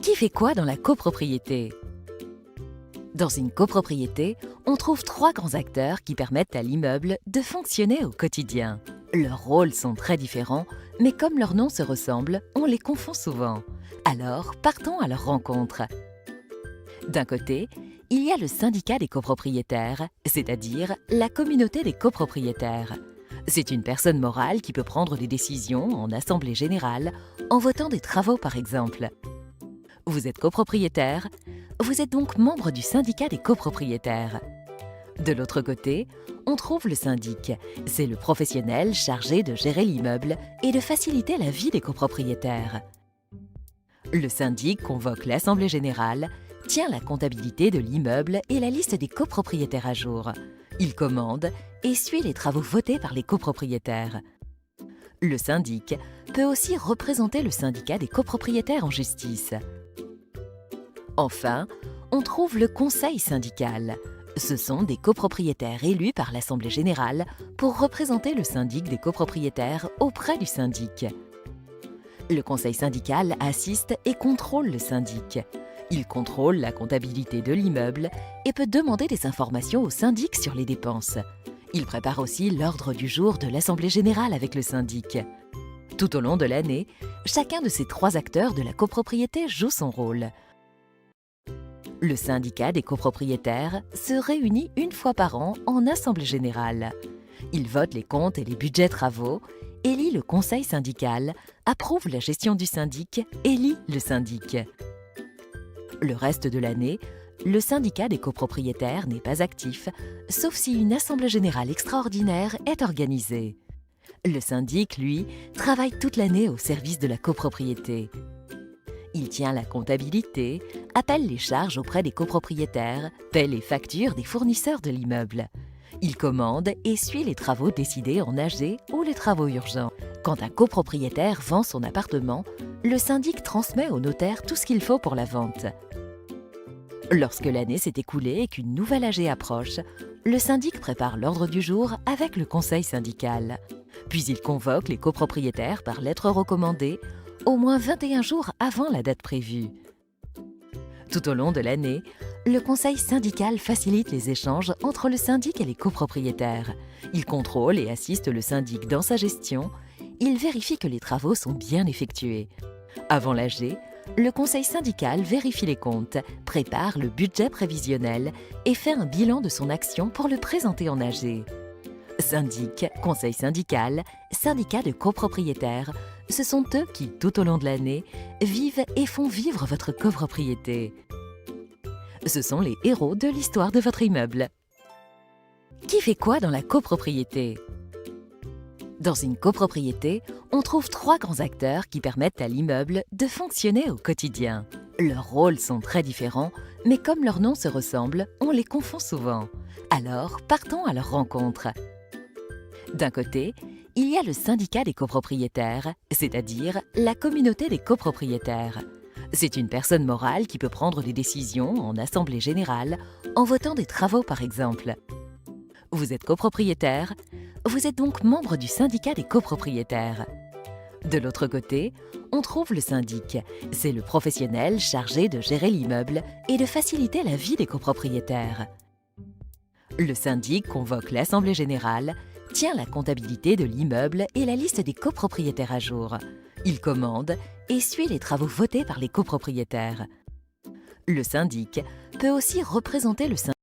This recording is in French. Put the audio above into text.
Qui fait quoi dans la copropriété? Dans une copropriété, on trouve trois grands acteurs qui permettent à l'immeuble de fonctionner au quotidien. Leurs rôles sont très différents, mais comme leurs noms se ressemblent, on les confond souvent. Alors, partons à leur rencontre. D'un côté, il y a le syndicat des copropriétaires, c'est-à-dire la communauté des copropriétaires. C'est une personne morale qui peut prendre des décisions en assemblée générale, en votant des travaux par exemple. Vous êtes copropriétaire, vous êtes donc membre du syndicat des copropriétaires. De l'autre côté, on trouve le syndic. C'est le professionnel chargé de gérer l'immeuble et de faciliter la vie des copropriétaires. Le syndic convoque l'assemblée générale, tient la comptabilité de l'immeuble et la liste des copropriétaires à jour. Il commande et suit les travaux votés par les copropriétaires. Le syndic peut aussi représenter le syndicat des copropriétaires en justice. Enfin, on trouve le conseil syndical. Ce sont des copropriétaires élus par l'Assemblée générale pour représenter le syndic des copropriétaires auprès du syndic. Le conseil syndical assiste et contrôle le syndic. Il contrôle la comptabilité de l'immeuble et peut demander des informations au syndic sur les dépenses. Il prépare aussi l'ordre du jour de l'Assemblée générale avec le syndic. Tout au long de l'année, chacun de ces trois acteurs de la copropriété joue son rôle. Le syndicat des copropriétaires se réunit une fois par an en assemblée générale. Il vote les comptes et les budgets travaux, élit le conseil syndical, approuve la gestion du syndic, élit le syndic. Le reste de l'année, le syndicat des copropriétaires n'est pas actif, sauf si une assemblée générale extraordinaire est organisée. Le syndic, lui, travaille toute l'année au service de la copropriété. Il tient la comptabilité, appelle les charges auprès des copropriétaires, paie les factures des fournisseurs de l'immeuble. Il commande et suit les travaux décidés en AG ou les travaux urgents. Quand un copropriétaire vend son appartement, le syndic transmet au notaire tout ce qu'il faut pour la vente. Lorsque l'année s'est écoulée et qu'une nouvelle AG approche, le syndic prépare l'ordre du jour avec le conseil syndical. Puis il convoque les copropriétaires par lettre recommandée, au moins 21 jours avant la date prévue. Tout au long de l'année, le conseil syndical facilite les échanges entre le syndic et les copropriétaires. Il contrôle et assiste le syndic dans sa gestion. Il vérifie que les travaux sont bien effectués. Avant l'AG, le conseil syndical vérifie les comptes, prépare le budget prévisionnel et fait un bilan de son action pour le présenter en AG. Syndic, conseil syndical, syndicat de copropriétaires, ce sont eux qui, tout au long de l'année, vivent et font vivre votre copropriété. Ce sont les héros de l'histoire de votre immeuble. Qui fait quoi dans la copropriété? Dans une copropriété, on trouve trois grands acteurs qui permettent à l'immeuble de fonctionner au quotidien. Leurs rôles sont très différents, mais comme leurs noms se ressemblent, on les confond souvent. Alors, partons à leur rencontre. D'un côté, il y a le syndicat des copropriétaires, c'est-à-dire la communauté des copropriétaires. C'est une personne morale qui peut prendre des décisions en assemblée générale, en votant des travaux par exemple. Vous êtes copropriétaire, vous êtes donc membre du syndicat des copropriétaires. De l'autre côté, on trouve le syndic. C'est le professionnel chargé de gérer l'immeuble et de faciliter la vie des copropriétaires. Le syndic convoque l'assemblée générale, tient la comptabilité de l'immeuble et la liste des copropriétaires à jour. Il commande et suit les travaux votés par les copropriétaires. Le syndic peut aussi représenter le syndic.